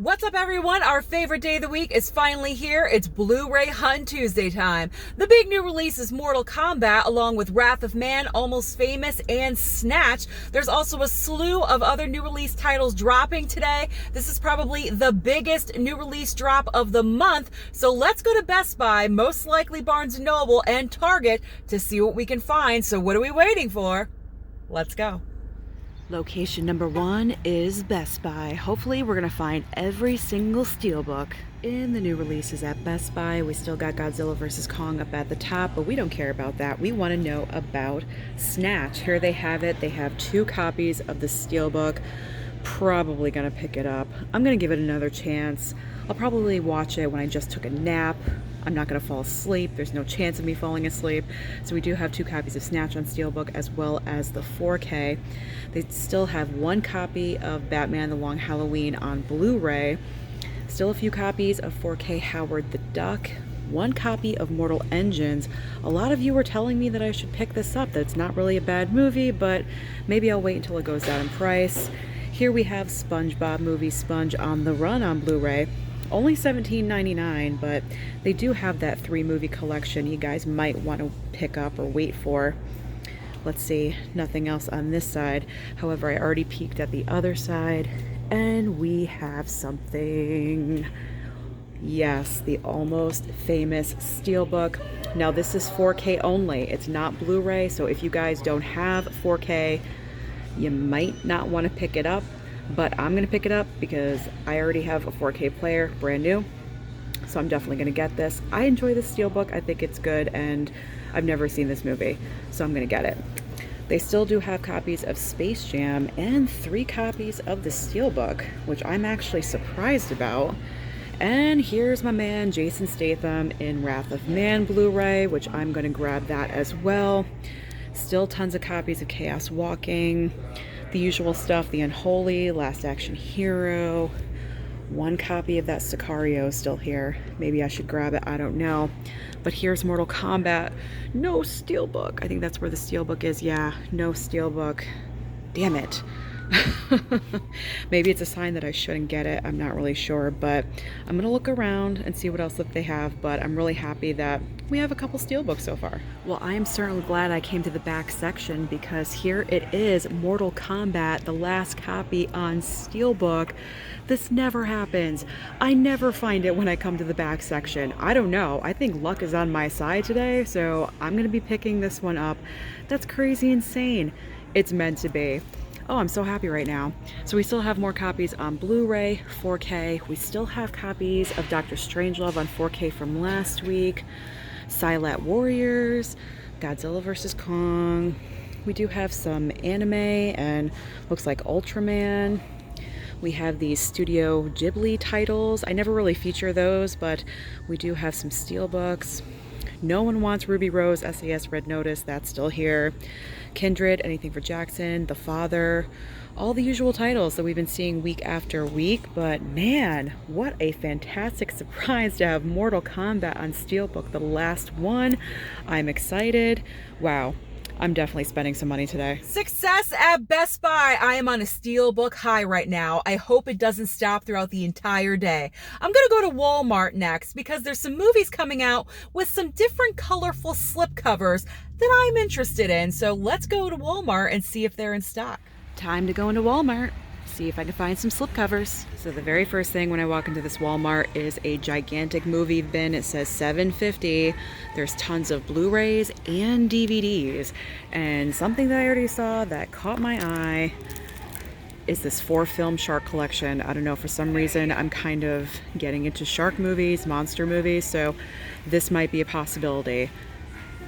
What's up, everyone? Our favorite day of the week is finally here. It's Blu-ray Hunt Tuesday time. The big new release is Mortal Kombat, along with Wrath of Man, Almost Famous, and Snatch. There's also a slew of other new release titles dropping today. This is probably the biggest new release drop of the month. So let's go to Best Buy, most likely Barnes & Noble, and Target to see what we can find. So what are we waiting for? Let's go. Location number 1 is Best Buy. Hopefully we're gonna find every single Steelbook in the new releases at Best Buy. We still got Godzilla vs. Kong up at the top, but we don't care about that. We wanna know about Snatch. Here they have it. They have 2 copies of the Steelbook. Probably gonna pick it up. I'm gonna give it another chance. I'll probably watch it when I just took a nap. I'm not gonna fall asleep. There's no chance of me falling asleep. So we do have 2 copies of Snatch on Steelbook as well as the 4K. They still have 1 copy of Batman The Long Halloween on Blu-ray. Still a few copies of 4K Howard the Duck. 1 copy of Mortal Engines. A lot of you were telling me that I should pick this up, that it's not really a bad movie, but maybe I'll wait until it goes down in price. Here we have SpongeBob Movie Sponge on the Run on Blu-ray. Only $17.99, but they do have that 3-movie collection you guys might want to pick up or wait for. Let's see, nothing else on this side. However, I already peeked at the other side, and we have something. Yes, the Almost Famous Steelbook. Now this is 4K only. It's not Blu-ray, so if you guys don't have 4K, you might not want to pick it up. But I'm gonna pick it up because I already have a 4K player, brand new. So I'm definitely gonna get this. I enjoy this Steelbook. I think it's good, and I've never seen this movie, so I'm gonna get it. They still do have copies of Space Jam and 3 copies of the Steelbook, which I'm actually surprised about. And here's my man Jason Statham in Wrath of Man Blu-ray, which I'm gonna grab that as well. Still tons of copies of Chaos Walking. The usual stuff, The Unholy, Last Action Hero. 1 copy of that Sicario still here. Maybe I should grab it, I don't know. But here's Mortal Kombat. No Steelbook. I think that's where the Steelbook is. Yeah, no Steelbook. Damn it. Maybe it's a sign that I shouldn't get it. I'm not really sure, but I'm gonna look around and see what else that they have. But I'm really happy that we have a couple Steelbooks so far. Well, I am certainly glad I came to the back section, because here it is, Mortal Kombat, the last copy on Steelbook. This never happens. I never find it when I come to the back section. I don't know. I think luck is on my side today, so I'm gonna be picking this one up. That's crazy insane. It's meant to be. Oh, I'm so happy right now. So we still have more copies on Blu-ray, 4K. We still have copies of Dr. Strangelove on 4K from last week. Silat Warriors, Godzilla vs. Kong. We do have some anime and looks like Ultraman. We have these Studio Ghibli titles. I never really feature those, but we do have some Steelbooks. No One Wants Ruby Rose, SAS Red Notice, that's still here. Kindred, Anything for Jackson, The Father, all the usual titles that we've been seeing week after week. But man, what a fantastic surprise to have Mortal Kombat on Steelbook, the last one. I'm excited. Wow. I'm definitely spending some money today. Success at Best Buy. I am on a Steelbook high right now. I hope it doesn't stop throughout the entire day. I'm gonna go to Walmart next because there's some movies coming out with some different colorful slipcovers that I'm interested in. So let's go to Walmart and see if they're in stock. Time to go into Walmart. See if I can find some slipcovers. So the very first thing when I walk into this Walmart is a gigantic movie bin. It says $7.50. There's tons of Blu-rays and DVDs. And something that I already saw that caught my eye is this 4-film shark collection. I don't know, for some reason I'm kind of getting into shark movies, monster movies, so this might be a possibility.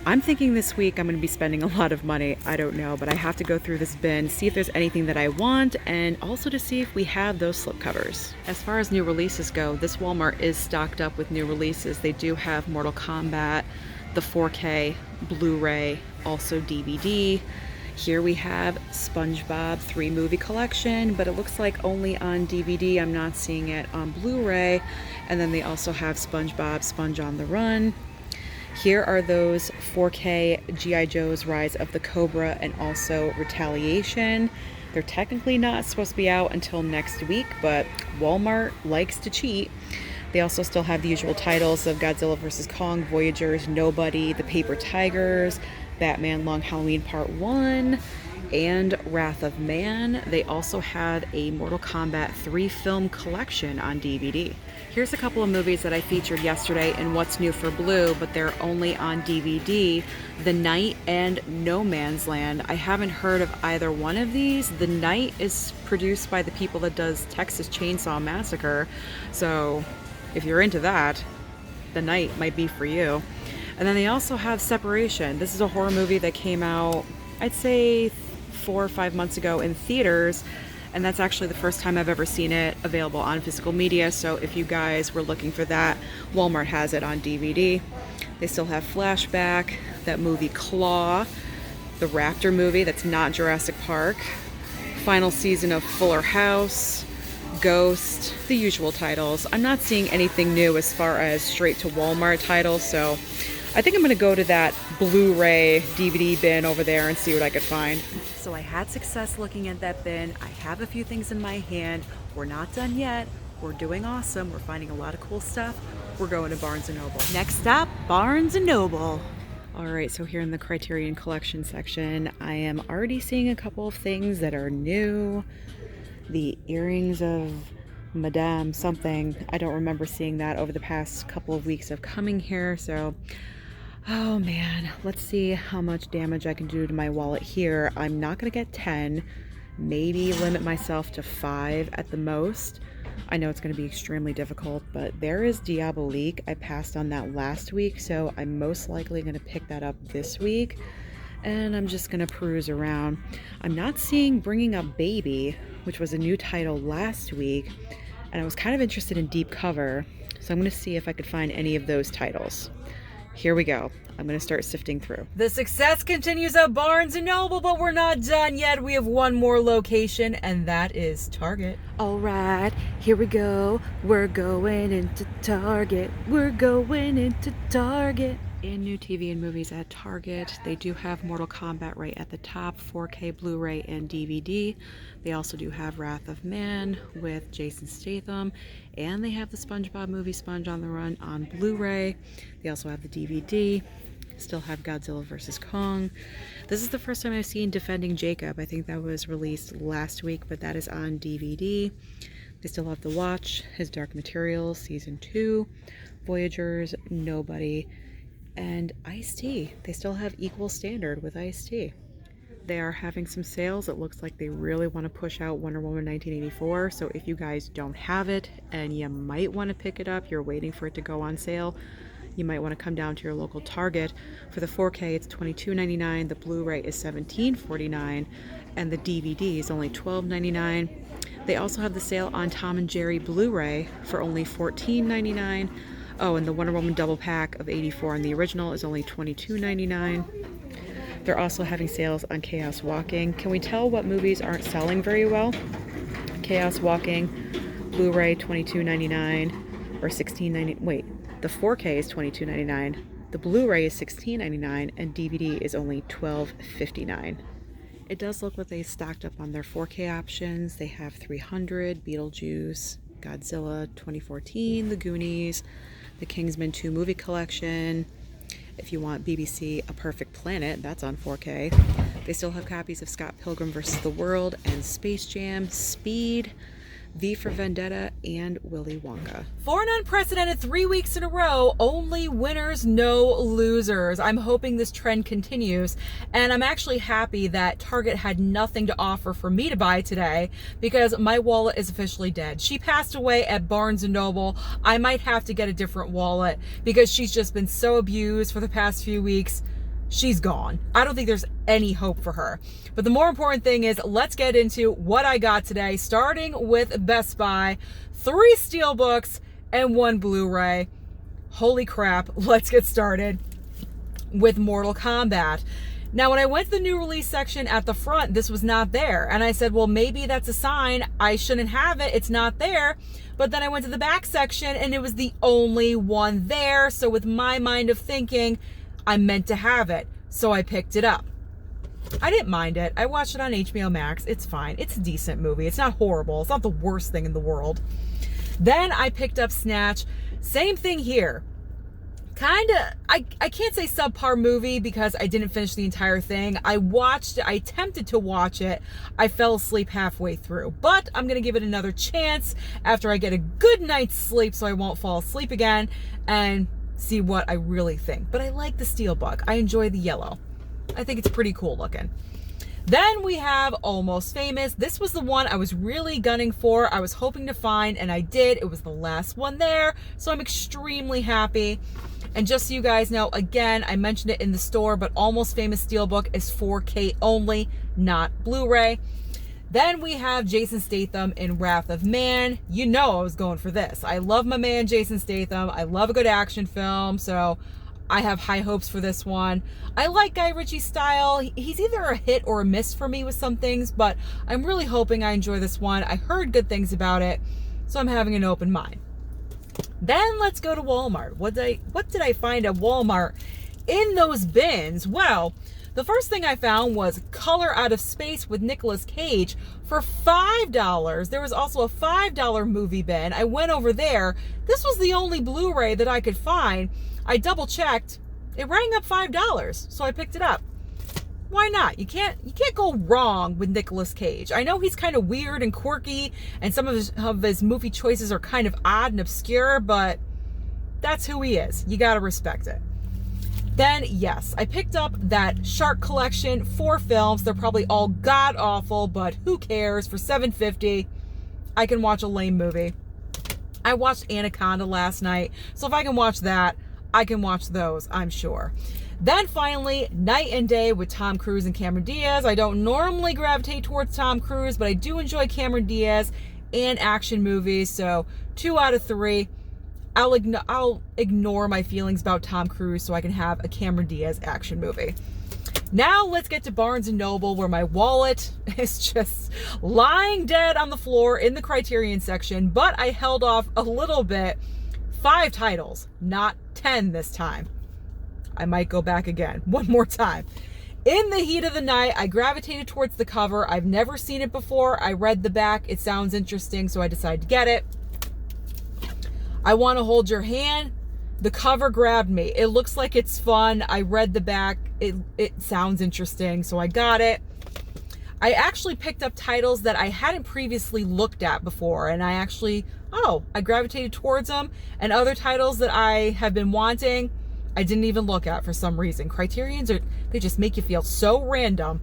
I'm thinking this week I'm going to be spending a lot of money. I don't know, but I have to go through this bin, see if there's anything that I want, and also to see if we have those slipcovers. As far as new releases go, this Walmart is stocked up with new releases. They do have Mortal Kombat, the 4K, Blu-ray, also DVD. Here we have SpongeBob 3-movie collection, but it looks like only on DVD. I'm not seeing it on Blu-ray. And then they also have SpongeBob Sponge on the Run. Here are those 4K G.I. Joe's Rise of the Cobra and also Retaliation. They're technically not supposed to be out until next week, but Walmart likes to cheat. They also still have the usual titles of Godzilla vs. Kong, Voyagers, Nobody, The Paper Tigers, Batman Long Halloween Part 1, and Wrath of Man. They also had a Mortal Kombat 3 film collection on DVD. Here's a couple of movies that I featured yesterday in What's New for Blue, but they're only on DVD. The Night and No Man's Land. I haven't heard of either one of these. The Night is produced by the people that does Texas Chainsaw Massacre, so if you're into that, The Night might be for you. And then they also have Separation. This is a horror movie that came out, I'd say 4 or 5 months ago in theaters, and that's actually the first time I've ever seen it available on physical media. So if you guys were looking for that, Walmart has it on DVD. They still have Flashback, that movie Claw, the Raptor movie that's not Jurassic Park, final season of Fuller House, Ghost, the usual titles. I'm not seeing anything new as far as straight to Walmart titles, so I think I'm going to go to that Blu-ray DVD bin over there and see what I could find. So I had success looking at that bin. I have a few things in my hand. We're not done yet. We're doing awesome. We're finding a lot of cool stuff. We're going to Barnes & Noble. Next stop, Barnes & Noble. All right, so here in the Criterion Collection section, I am already seeing a couple of things that are new. The earrings of Madame something. I don't remember seeing that over the past couple of weeks of coming here, so oh man, let's see how much damage I can do to my wallet here. I'm not gonna get 10, maybe limit myself to 5 at the most. I know it's gonna be extremely difficult, but there is Diabolique. I passed on that last week, so I'm most likely gonna pick that up this week. And I'm just gonna peruse around. I'm not seeing Bringing Up Baby, which was a new title last week, and I was kind of interested in Deep Cover, so I'm gonna see if I could find any of those titles. Here we go. I'm going to start sifting through. The success continues at Barnes & Noble, but we're not done yet. We have one more location, and that is Target. All right, here we go. We're going into Target. We're going into Target. And new TV and movies at Target. They do have Mortal Kombat right at the top, 4K Blu-ray and DVD. They also do have Wrath of Man with Jason Statham, and they have the SpongeBob movie Sponge on the Run on Blu-ray. They also have the DVD. Still have Godzilla vs. Kong. This is the first time I've seen Defending Jacob. I think that was released last week, but that is on DVD. They still have The Watch, His Dark Materials, Season 2, Voyagers, Nobody, and Ice-T. They still have Equal Standard with Ice-T. They are having some sales. It looks like they really want to push out Wonder Woman 1984, so if you guys don't have it and you might want to pick it up, you're waiting for it to go on sale, you might want to come down to your local Target. For the 4K, it's $22.99, the Blu-ray is $17.49, and the DVD is only $12.99. They also have the sale on Tom and Jerry Blu-ray for only $14.99. Oh, and the Wonder Woman double pack of 84 and the original is only $22.99. They're also having sales on Chaos Walking. Can we tell what movies aren't selling very well? Chaos Walking, Blu-ray $22.99 or $16.99. Wait, the 4K is $22.99. The Blu-ray is $16.99 and DVD is only $12.59. It does look like they stocked up on their 4K options. They have 300, Beetlejuice, Godzilla 2014, The Goonies, the Kingsman 2 movie collection. If you want BBC A Perfect Planet, that's on 4K. They still have copies of Scott Pilgrim vs. the World and Space Jam, Speed, V for Vendetta, and Willy Wonka. For an unprecedented 3 weeks in a row, only winners, no losers. I'm hoping this trend continues, and I'm actually happy that Target had nothing to offer for me to buy today because my wallet is officially dead. She passed away at Barnes & Noble. I might have to get a different wallet because she's just been so abused for the past few weeks. She's gone. I don't think there's any hope for her. But the more important thing is, let's get into what I got today, starting with Best Buy. 3 Steelbooks and 1 Blu-ray. Holy crap, let's get started with Mortal Kombat. Now, when I went to the new release section at the front, this was not there. And I said, well, maybe that's a sign I shouldn't have it. It's not there. But then I went to the back section and it was the only one there. So with my mind of thinking, I meant to have it, so I picked it up. I didn't mind it. I watched it on HBO Max. It's fine. It's a decent movie. It's not horrible. It's not the worst thing in the world. Then I picked up Snatch. Same thing here. I can't say subpar movie because I didn't finish the entire thing. I attempted to watch it. I fell asleep halfway through, but I'm going to give it another chance after I get a good night's sleep so I won't fall asleep again and see what I really think. But I like the Steelbook. I enjoy the yellow. I think it's pretty cool looking. Then we have Almost Famous. This was the one I was really gunning for. I was hoping to find, and I did. It was the last one there, so I'm extremely happy. And just so you guys know, again, I mentioned it in the store, but Almost Famous Steelbook is 4K only, not Blu-ray. Then we have Jason Statham in Wrath of Man. You know I was going for this. I love my man Jason Statham. I love a good action film, so I have high hopes for this one. I like Guy Ritchie's style. He's either a hit or a miss for me with some things, but I'm really hoping I enjoy this one. I heard good things about it, so I'm having an open mind. Then let's go to Walmart. What did I find at Walmart in those bins? Well, the first thing I found was Color Out of Space with Nicolas Cage for $5. There was also a $5 movie bin. I went over there. This was the only Blu-ray that I could find. I double checked. It rang up $5, so I picked it up. Why not? You can't go wrong with Nicolas Cage. I know he's kind of weird and quirky, and some of his movie choices are kind of odd and obscure, but that's who he is. You gotta respect it. Then, yes, I picked up that Shark Collection, 4 films. They're probably all god-awful, but who cares? For $7.50, I can watch a lame movie. I watched Anaconda last night, so if I can watch that, I can watch those, I'm sure. Then finally, Night and Day with Tom Cruise and Cameron Diaz. I don't normally gravitate towards Tom Cruise, but I do enjoy Cameron Diaz and action movies, so 2 out of 3. I'll ignore my feelings about Tom Cruise so I can have a Cameron Diaz action movie. Now let's get to Barnes & Noble, where my wallet is just lying dead on the floor in the Criterion section, but I held off a little bit. 5 titles, not 10 this time. I might go back again one more time. In the Heat of the Night, I gravitated towards the cover. I've never seen it before. I read the back. It sounds interesting, so I decided to get it. I Want to Hold Your Hand. The cover grabbed me. It looks like it's fun. I read the back. It sounds interesting, so I got it. I actually picked up titles that I hadn't previously looked at before, and I gravitated towards them. And other titles that I have been wanting, I didn't even look at for some reason. Criterions they just make you feel so random.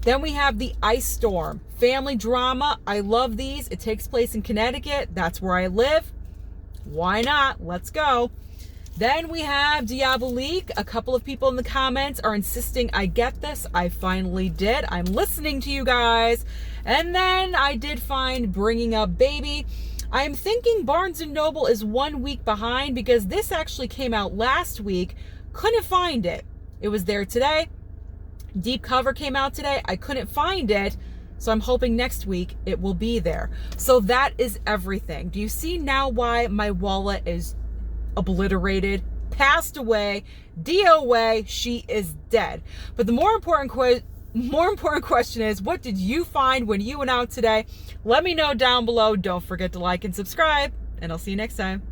Then we have The Ice Storm, family drama. I love these. It takes place in Connecticut. That's where I live. Why not? Let's go. Then we have Diabolique. A couple of people in the comments are insisting I get this. I finally did. I'm listening to you guys. And then I did find Bringing Up Baby. I'm thinking Barnes & Noble is 1 week behind because this actually came out last week. Couldn't find it. It was there today. Deep Cover came out today. I couldn't find it. So I'm hoping next week it will be there. So that is everything. Do you see now why my wallet is obliterated, passed away, DOA, she is dead? But the more important question is, what did you find when you went out today? Let me know down below. Don't forget to like and subscribe, and I'll see you next time.